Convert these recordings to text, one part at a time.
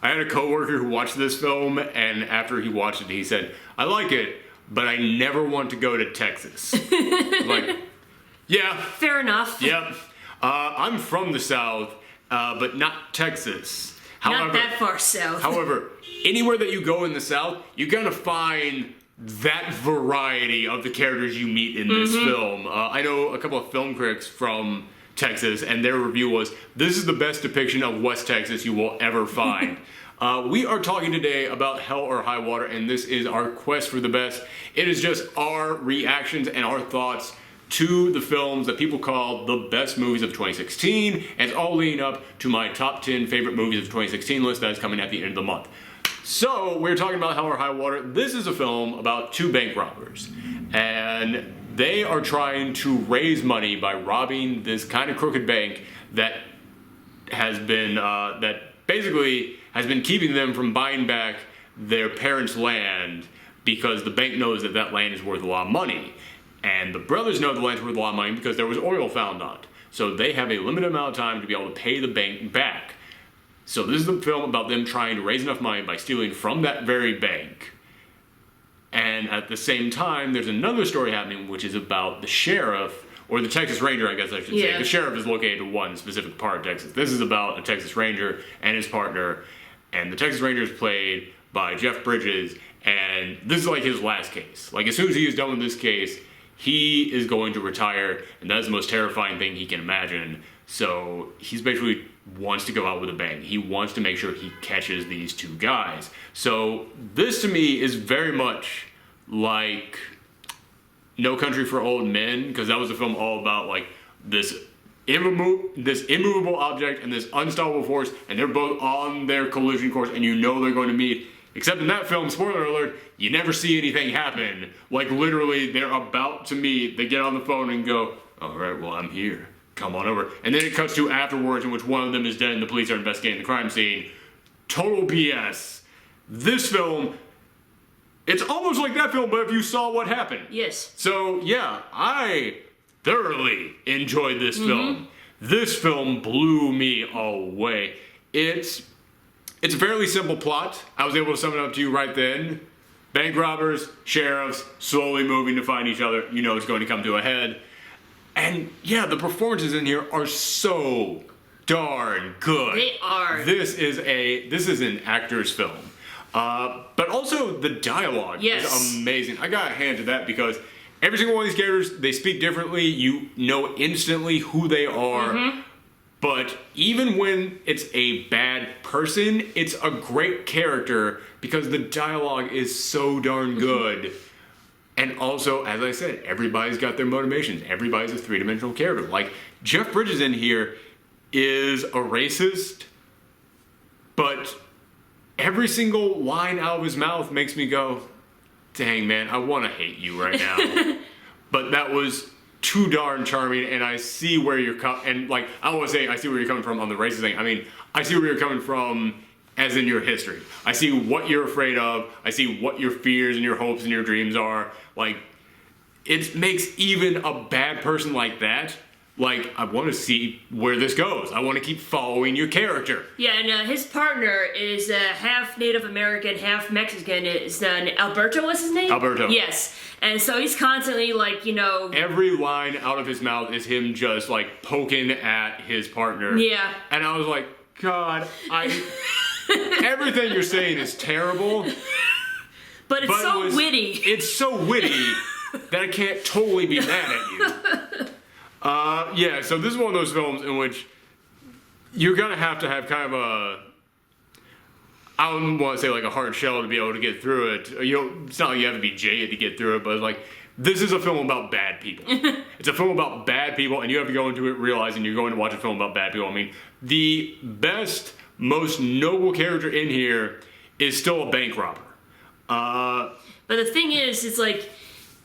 I had a coworker who watched this film, and after he watched it, he said, "I like it, but I never want to go to Texas." I'm like, yeah. Fair enough. Yep. I'm from the South, but not Texas. Not that far south. However, anywhere that you go in the South, you're gonna find that variety of the characters you meet in this film. I know a couple of film critics from Texas, and their review was, "This is the best depiction of West Texas you will ever find." We are talking today about Hell or High Water, and this is our quest for the best. It is just our reactions and our thoughts to the films that people call the best movies of 2016, and it's all leading up to my top 10 favorite movies of 2016 list that is coming at the end of the month. So, we're talking about Hell or High Water. This is a film about two bank robbers, and they are trying to raise money by robbing this kind of crooked bank that has been, that basically has been keeping them from buying back their parents' land because the bank knows that that land is worth a lot of money. And the brothers know the land's worth a lot of money because there was oil found on it. So they have a limited amount of time to be able to pay the bank back. So this is a film about them trying to raise enough money by stealing from that very bank. And at the same time, there's another story happening, which is about the sheriff, or the Texas Ranger, I guess I should say. The sheriff is located in one specific part of Texas. This is about a Texas Ranger and his partner. And the Texas Ranger is played by Jeff Bridges. And this is like his last case. Like, as soon as he is done with this case, he is going to retire. And that is the most terrifying thing he can imagine. So he's basically wants to go out with a bang. He wants to make sure he catches these two guys. So this to me is very much like No Country for Old Men, because that was a film all about like this immovable object and this unstoppable force, and they're both on their collision course, and you know they're going to meet. Except in that film, spoiler alert, you never see anything happen. Like literally, they're about to meet. They get on the phone and go, "All right, well, I'm here. Come on over." And then it cuts to afterwards in which one of them is dead and the police are investigating the crime scene. Total BS. This film, it's almost like that film, but if you saw what happened. Yes. So, yeah, I thoroughly enjoyed this film. This film blew me away. It's a fairly simple plot. I was able to sum it up to you right then. Bank robbers, sheriffs, slowly moving to find each other. You know it's going to come to a head. And yeah, the performances in here are so darn good. They are. This is an actor's film. But also the dialogue is amazing. I gotta hand to that because every single one of these characters, they speak differently. You know instantly who they are. But even when it's a bad person, it's a great character because the dialogue is so darn good. And also, as I said, everybody's got their motivations. Everybody's a three-dimensional character. Like, Jeff Bridges in here is a racist, but every single line out of his mouth makes me go, "Dang, man, I want to hate you right now." But that was too darn charming, and I see where you're coming. And, like, I don't want to say I see where you're coming from on the racist thing. I mean, I see where you're coming from as in your history. I see what you're afraid of. I see what your fears and your hopes and your dreams are. Like, it makes even a bad person like that, like, I want to see where this goes. I want to keep following your character. Yeah, and his partner is half Native American, half Mexican. Is Alberto, what's his name? Alberto. Yes. And so he's constantly, like, you know... Every line out of his mouth is him just, like, poking at his partner. Yeah. And I was like, God, everything you're saying is terrible. But it's so witty. It's so witty that I can't totally be mad at you. Yeah, so this is one of those films in which you're going to have kind of a... I don't want to say like a hard shell to be able to get through it. It's not like you have to be jaded to get through it, but it's like, this is a film about bad people. It's a film about bad people, and you have to go into it realizing you're going to watch a film about bad people. I mean, the best, most noble character in here is still a bank robber. But the thing is, it's like,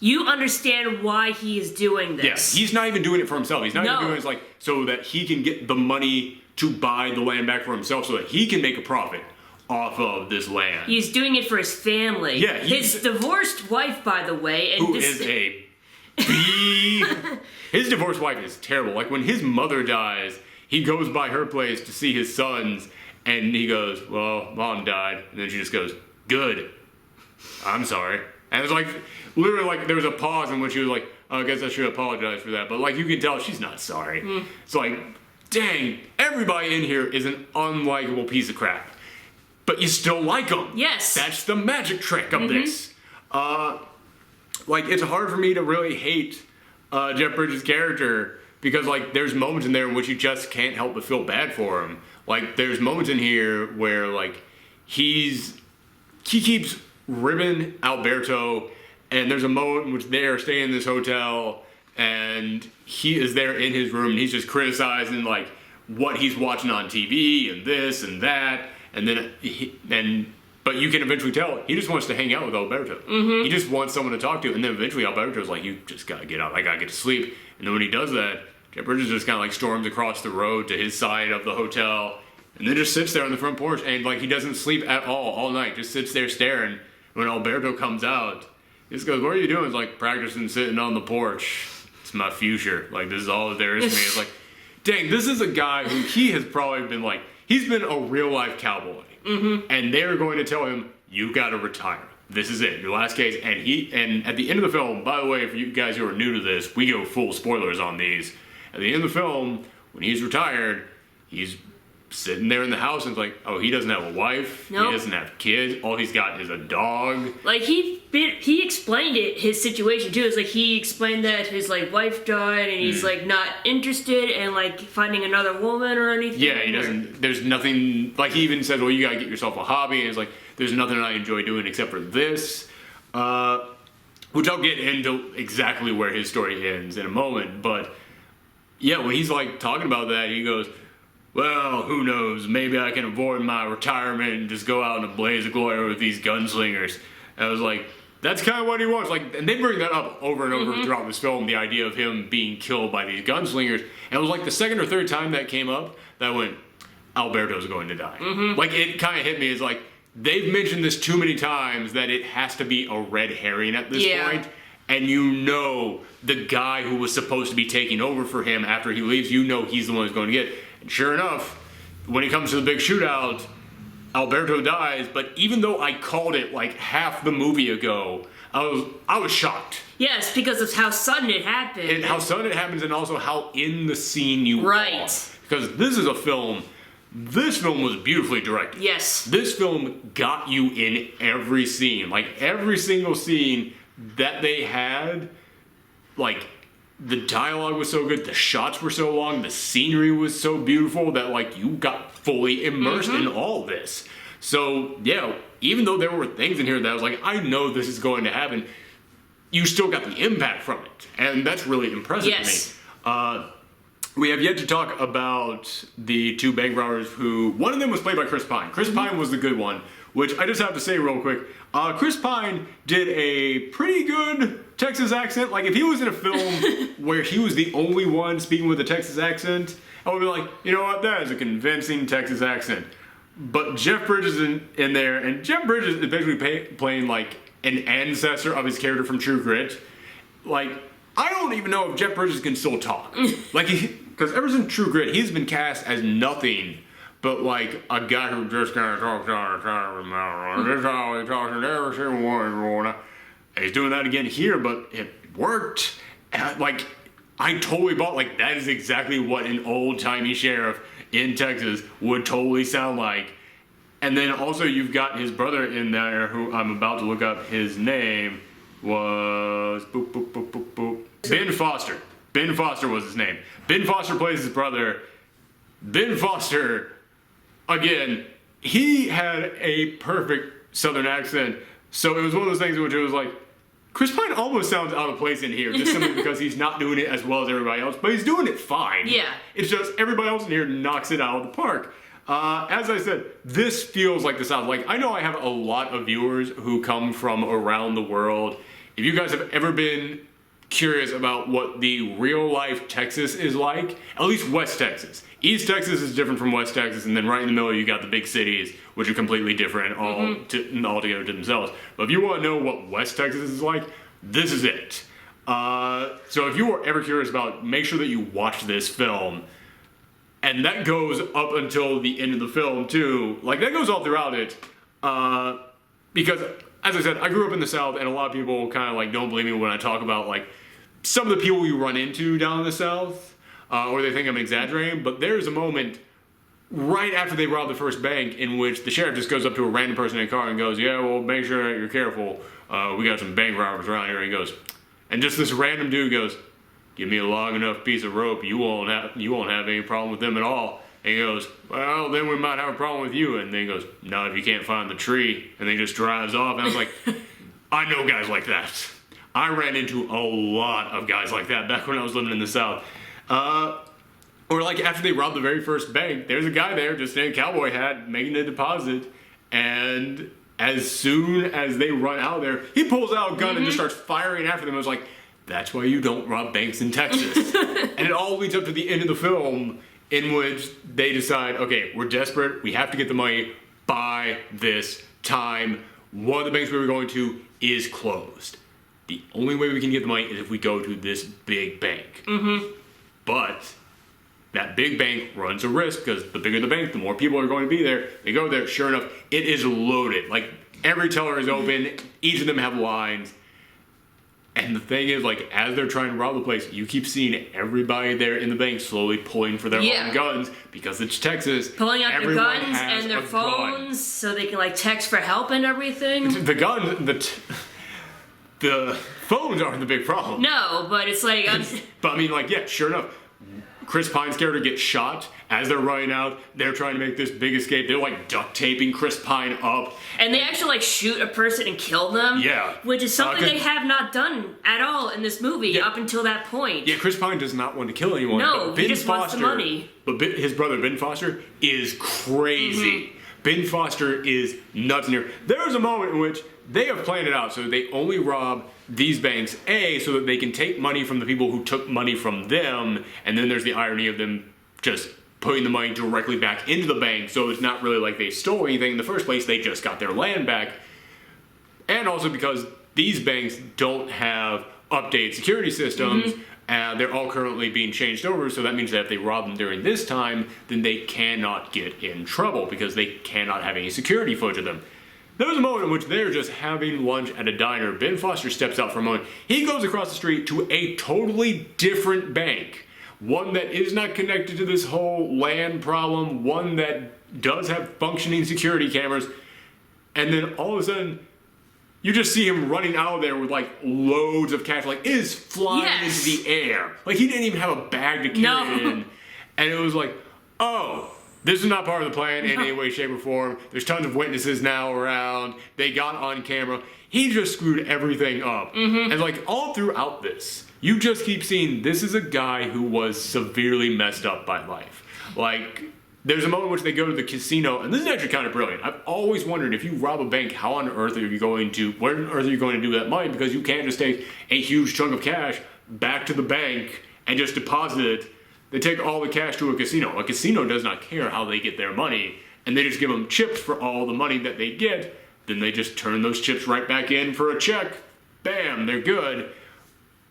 you understand why he is doing this. Yes, he's not even doing it for himself. He's not even doing it so that he can get the money to buy the land back for himself so that he can make a profit off of this land. He's doing it for his family. Yeah, his divorced wife, by the way. And who is a bee. His divorced wife is terrible. Like, when his mother dies, he goes by her place to see his sons, And he goes, well, Mom died. And then she just goes, good. I'm sorry. And it's like, literally, like, there was a pause in which she was like, oh, I guess I should apologize for that. But, like, you can tell she's not sorry. It's like, dang, everybody in here is an unlikable piece of crap. But you still like them. Yes. That's the magic trick of this. Like, it's hard for me to really hate Jeff Bridges' character because, like, there's moments in there in which you just can't help but feel bad for him. Like, there's moments in here where, like, he keeps ribbing Alberto, and there's a moment in which they're staying in this hotel, and he is there in his room, and he's just criticizing, like, what he's watching on TV, and this and that, and then but you can eventually tell he just wants to hang out with Alberto. He just wants someone to talk to, and then eventually Alberto's like, you just gotta get out, I gotta get to sleep. And then when he does that, Jeff Bridges just kind of like storms across the road to his side of the hotel, and then just sits there on the front porch, and like he doesn't sleep at all night, just sits there staring. When Alberto comes out, he just goes, what are you doing? It's like, practicing sitting on the porch. It's my future. Like, this is all that there is to me. It's like, dang, this is a guy who he has probably been like, he's been a real life cowboy. And they're going to tell him, you gotta retire. This is it, your last case. And at the end of the film, by the way, for you guys who are new to this, we go full spoilers on these. At the end of the film, when he's retired, he's sitting there in the house and it's like, oh, he doesn't have a wife, Nope. He doesn't have kids, all he's got is a dog. Like, he explained his situation too. It's like he explained that his like wife died and he's like not interested in like finding another woman or anything. Yeah, he doesn't, there's nothing, like he even says, well, you gotta get yourself a hobby, and it's like, there's nothing I enjoy doing except for this. Which I'll get into exactly where his story ends in a moment, but yeah, when he's like talking about that, he goes, well, who knows, maybe I can avoid my retirement and just go out in a blaze of glory with these gunslingers. And I was like, that's kind of what he wants. Like, and they bring that up over and over throughout this film, the idea of him being killed by these gunslingers. And it was like the second or third time that came up that I went, Alberto's going to die. Like, it kind of hit me as like, they've mentioned this too many times that it has to be a red herring at this point. And you know the guy who was supposed to be taking over for him after he leaves, you know he's the one who's going to get it. And sure enough, when it comes to the big shootout, Alberto dies, but even though I called it like half the movie ago, I was shocked. Yes, because of how sudden it happened. And how sudden it happens, and also how in the scene you are. Because this is a film, this film was beautifully directed. Yes. This film got you in every scene. Like, every single scene that they had, like, the dialogue was so good, the shots were so long, the scenery was so beautiful that, like, you got fully immersed in all this. So, yeah, even though there were things in here that I was like, I know this is going to happen, you still got the impact from it. And that's really impressive to me. We have yet to talk about the two bank robbers who, one of them was played by Chris Pine. Chris Pine was the good one, which I just have to say real quick. Chris Pine did a pretty good Texas accent. Like, if he was in a film where he was the only one speaking with a Texas accent, I would be like, you know what, that is a convincing Texas accent. But Jeff Bridges is in there, and Jeff Bridges is basically playing like an ancestor of his character from True Grit. Like, I don't even know if Jeff Bridges can still talk. Like, because ever since True Grit, he's been cast as nothing but like a guy who just kind of talks all the time. This is how he talks in every single one. And he's doing that again here, but it worked. And, like, I totally bought, like, that is exactly what an old-timey sheriff in Texas would totally sound like. And then also you've got his brother in there, who I'm about to look up. His name was Ben Foster. Ben Foster was his name. Ben Foster plays his brother. Ben Foster, again, he had a perfect Southern accent. So it was one of those things in which it was like, Chris Pine almost sounds out of place in here, just simply because he's not doing it as well as everybody else, but he's doing it fine. Yeah. It's just everybody else in here knocks it out of the park. As I said, this feels like the South. Like, I know I have a lot of viewers who come from around the world. If you guys have ever been curious about what the real life Texas is like, at least West Texas. East Texas is different from West Texas, and then right in the middle you got the big cities, which are completely different altogether to themselves. But if you want to know what West Texas is like, this is it. So if you are ever curious about, make sure that you watch this film. And that goes up until the end of the film, too. Like, that goes all throughout it. Because, as I said, I grew up in the South, and a lot of people kind of, like, don't believe me when I talk about, like, some of the people you run into down in the South. Or they think I'm exaggerating. But there's a moment right after they rob the first bank in which the sheriff just goes up to a random person in a car and goes, yeah, well, make sure that you're careful. We got some bank robbers around here. And he goes, and just this random dude goes, give me a long enough piece of rope, you won't have any problem with them at all. And he goes, well, then we might have a problem with you. And then he goes, no, if you can't find the tree. And then he just drives off. And I was like, I know guys like that. I ran into a lot of guys like that back when I was living in the South. Or like after they robbed the very first bank, there's a guy there just in a cowboy hat making a deposit. And as soon as they run out there, he pulls out a gun and just starts firing after them. I was like, that's why you don't rob banks in Texas. And it all leads up to the end of the film in which they decide, okay, we're desperate. We have to get the money by this time. One of the banks we were going to is closed. The only way we can get the money is if we go to this big bank. But that big bank runs a risk because the bigger the bank, the more people are going to be there. They go there. Sure enough, it is loaded. Like, every teller is open. Each of them have lines. And the thing is, like, as they're trying to rob the place, you keep seeing everybody there in the bank slowly pulling for their own guns because it's Texas. Pulling out their guns and their phones so they can, like, text for help and everything. The gun, the phones aren't the big problem. No, but it's like... But I mean, like, yeah, sure enough. Chris Pine's character gets shot as they're running out. They're trying to make this big escape. They're like duct taping Chris Pine up. And they actually like shoot a person and kill them. Yeah. Which is something they have not done at all in this movie up until that point. Yeah, Chris Pine does not want to kill anyone. No, he just wants the money. But his brother Ben Foster is crazy. Ben Foster is nuts in here. There is a moment in which they have planned it out so they only rob these banks, A, so that they can take money from the people who took money from them, and then there's the irony of them just putting the money directly back into the bank, so it's not really like they stole anything in the first place, they just got their land back. And also because these banks don't have updated security systems, they're all currently being changed over, so that means that if they rob them during this time, then they cannot get in trouble because they cannot have any security footage of them. There was a moment in which they're just having lunch at a diner. Ben Foster steps out for a moment. He goes across the street to a totally different bank. One that is not connected to this whole land problem. One that does have functioning security cameras. And then all of a sudden, you just see him running out of there with like loads of cash. Like, it is flying into the air. Like, he didn't even have a bag to carry it in. And it was like, oh, this is not part of the plan in any way, shape, or form. There's tons of witnesses now around. They got on camera. He just screwed everything up. And like all throughout this, you just keep seeing this is a guy who was severely messed up by life. Like, there's a moment in which they go to the casino, and this is actually kind of brilliant. I've always wondered, if you rob a bank, how on earth are you going to, where on earth are you going to do that money? Because you can't just take a huge chunk of cash back to the bank and just deposit it. They take all the cash to a casino. A casino does not care how they get their money, and they just give them chips for all the money that they get. Then they just turn those chips right back in for a check. Bam, they're good.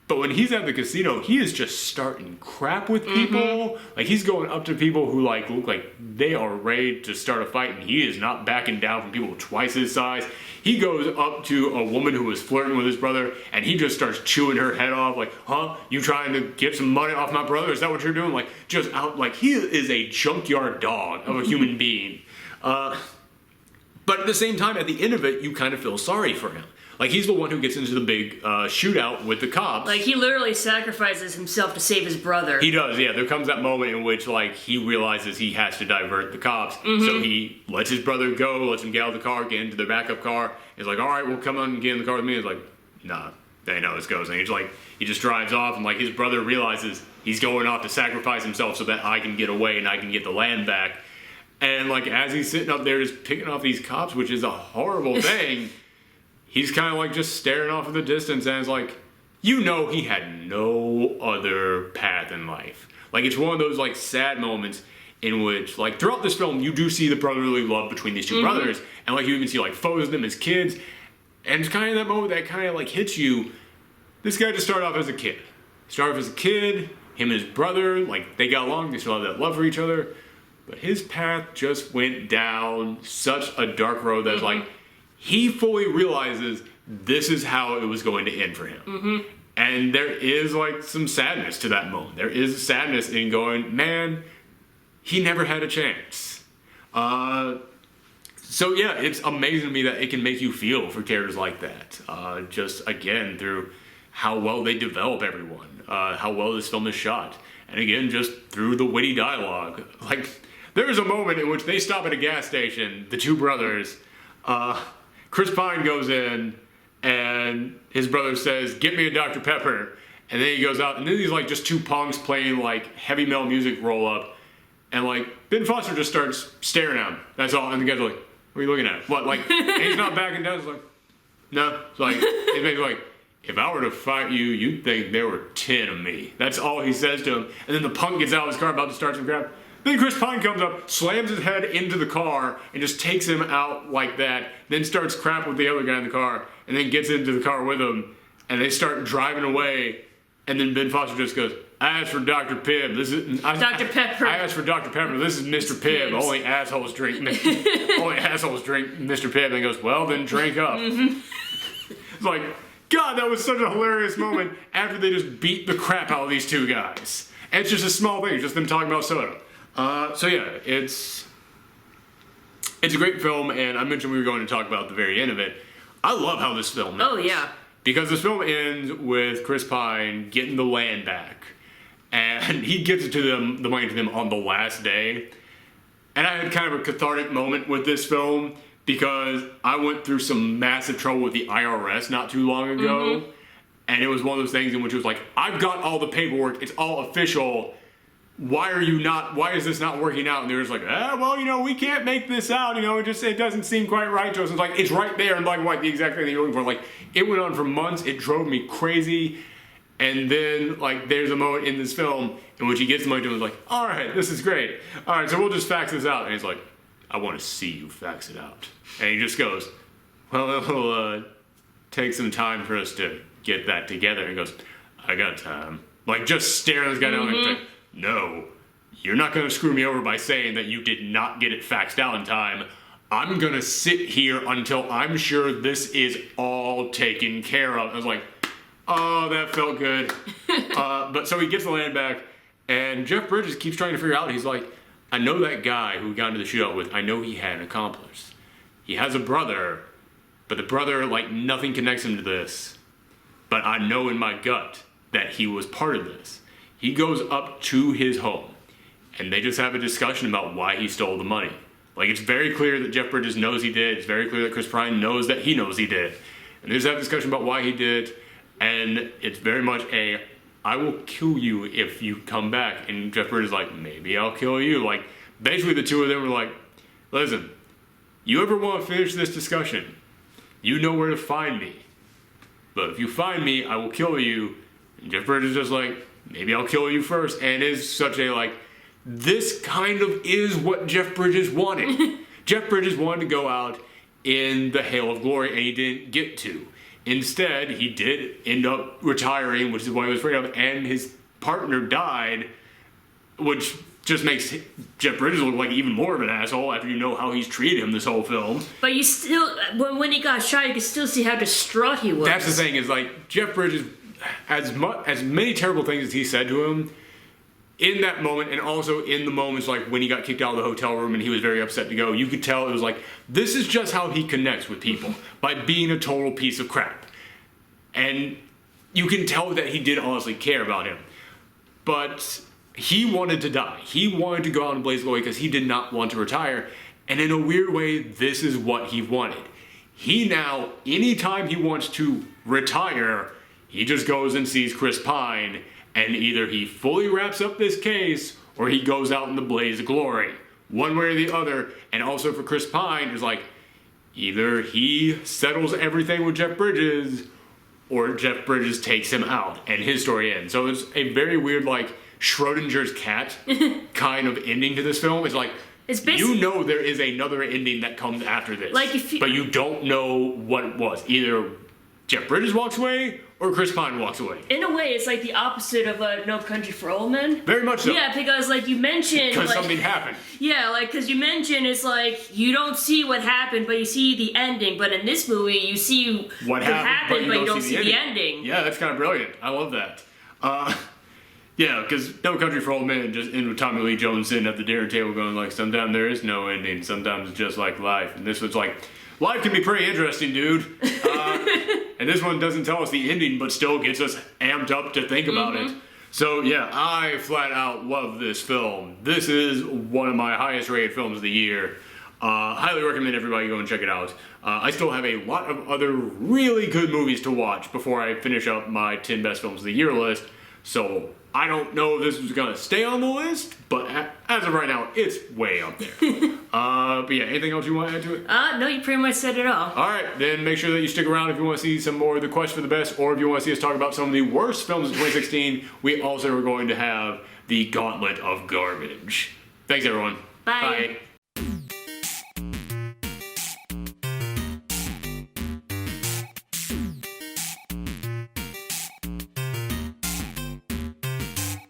But when he's at the casino, he is just starting crap with people. Like, he's going up to people who like look like they are ready to start a fight, and he is not backing down from people twice his size. He goes up to a woman who was flirting with his brother, and he just starts chewing her head off. Like, huh? You trying to get some money off my brother? Is that what you're doing? Like, just out. Like, he is a junkyard dog of a human being. But at the same time, at the end of it, you kind of feel sorry for him. Like, he's the one who gets into the big shootout with the cops. Like, he literally sacrifices himself to save his brother. He does, yeah. There comes that moment in which, like, he realizes he has to divert the cops. So he lets his brother go, lets him get out of the car, get into their backup car. He's like, all right, well, come on and get in the car with me. He's like, nah, that ain't how this goes. And he just drives off, and, like, his brother realizes he's going off to sacrifice himself so that I can get away and I can get the land back. And, like, as he's sitting up there just picking off these cops, which is a horrible thing... He's kind of like just staring off in the distance, and it's like, you know, he had no other path in life. Like, it's one of those like sad moments in which, like, throughout this film, you do see the brotherly love between these two brothers, and like you even see like photos of them as kids, and it's kind of that moment that kind of like hits you. This guy just started off as a kid. him and his brother, like, they got along, they still have that love for each other. But his path just went down such a dark road that like, he fully realizes this is how it was going to end for him. And there is like some sadness to that moment. There is sadness in going, man, he never had a chance. So yeah, it's amazing to me that it can make you feel for characters like that. Just again, through how well they develop everyone, how well this film is shot. And again, just through the witty dialogue. Like, there is a moment in which they stop at a gas station, the two brothers. Chris Pine goes in, and his brother says, "Get me a Dr. Pepper." And then he goes out, and then these like just two punks playing like heavy metal music roll up. And like, Ben Foster just starts staring at him. That's all. And the guys are like, "What are you looking at?" What, like, and he's not backing down. It's like, no. It's like, it's basically like, "If I were to fight you, you'd think there were 10 of me." That's all he says to him. And then the punk gets out of his car about to start some crap. Then Chris Pine comes up, slams his head into the car, and just takes him out like that. Then starts crap with the other guy in the car, and then gets into the car with him. And they start driving away. And then Ben Foster just goes, "I asked for Dr. Pibb. This is Dr. Pepper. I asked for Dr. Pepper. This is Mr. Pibb. Only assholes drink. Only assholes drink Mr. Pibb." And he goes, "Well, then drink up." It's like, God, that was such a hilarious moment after they just beat the crap out of these two guys. And it's just a small thing. It's just them talking about soda. So yeah, it's a great film, and I mentioned we were going to talk about the very end of it. I love how this film ends. Oh, yeah. Because this film ends with Chris Pine getting the land back. And he gives it to them, the money to them on the last day. And I had kind of a cathartic moment with this film because I went through some massive trouble with the IRS not too long ago. And it was one of those things in which it was like, I've got all the paperwork, it's all official. Why is this not working out? And they're just like, well, we can't make this out, it doesn't seem quite right to us. It's like, it's right there in black and white, the exact thing that you're looking for. Like, it went on for months, it drove me crazy. And then, like, there's a moment in this film in which he gets the money to him and is like, all right, this is great. All right, so we'll just fax this out. And he's like, I want to see you fax it out. And he just goes, well, it'll take some time for us to get that together. And he goes, I got time. Like, just staring this guy down and like, no, you're not going to screw me over by saying that you did not get it faxed out in time. I'm going to sit here until I'm sure this is all taken care of. I was like, oh, that felt good. But so he gets the land back, and Jeff Bridges keeps trying to figure out, he's like, I know that guy who we got into the shootout with, I know he had an accomplice. He has a brother, but the brother, like, nothing connects him to this. But I know in my gut that he was part of this. He goes up to his home, and they just have a discussion about why he stole the money. Like, it's very clear that Jeff Bridges knows he did. It's very clear that Chris Pine knows that he knows he did. And they just have a discussion about why he did. And it's very much I will kill you if you come back. And Jeff Bridges is like, maybe I'll kill you. Like, basically the two of them were like, listen, you ever want to finish this discussion, you know where to find me. But if you find me, I will kill you. And Jeff Bridges is just like, maybe I'll kill you first. And it's such a, like, this kind of is what Jeff Bridges wanted. Jeff Bridges wanted to go out in the hail of glory, and he didn't get to. Instead, he did end up retiring, which is what he was afraid of, and his partner died, which just makes Jeff Bridges look like even more of an asshole after you know how he's treated him this whole film. But you still, when he got shot, you could still see how distraught he was. That's the thing, is like, Jeff Bridges, as many terrible things as he said to him, in that moment, and also in the moments like when he got kicked out of the hotel room and he was very upset to go, you could tell it was like, this is just how he connects with people, by being a total piece of crap. And you can tell that he did honestly care about him. But he wanted to die. He wanted to go out and blaze glory because he did not want to retire. And in a weird way, this is what he wanted. He now, anytime he wants to retire, he just goes and sees Chris Pine, and either he fully wraps up this case or he goes out in the blaze of glory. One way or the other. And also for Chris Pine, it's like, either he settles everything with Jeff Bridges or Jeff Bridges takes him out and his story ends. So it's a very weird, like, Schrodinger's cat kind of ending to this film. It's like, you know there is another ending that comes after this, like, but you don't know what it was. Either Jeff Bridges walks away or Chris Pine walks away. In a way, it's like the opposite of No Country for Old Men. Very much so. Yeah, because like you mentioned, Because like, something happened. Yeah, like because you mentioned it's like you don't see what happened, but you see the ending. But in this movie, you see What happened, but you don't see the ending. Yeah, that's kind of brilliant. I love that. Yeah, because No Country for Old Men just ended with Tommy Lee Jones sitting at the dinner table going like, sometimes there is no ending, sometimes it's just like life. And this was like, life can be pretty interesting, dude. And this one doesn't tell us the ending, but still gets us amped up to think about it. So yeah, I flat out love this film. This is one of my highest rated films of the year. Highly recommend everybody go and check it out. I still have a lot of other really good movies to watch before I finish up my 10 best films of the year list. So I don't know if this is going to stay on the list, but as of right now, it's way up there. But yeah, anything else you want to add to it? No, you pretty much said it all. Alright, then make sure that you stick around if you want to see some more of the Quest for the Best, or if you want to see us talk about some of the worst films of 2016. We also are going to have the Gauntlet of Garbage. Thanks, everyone. Bye.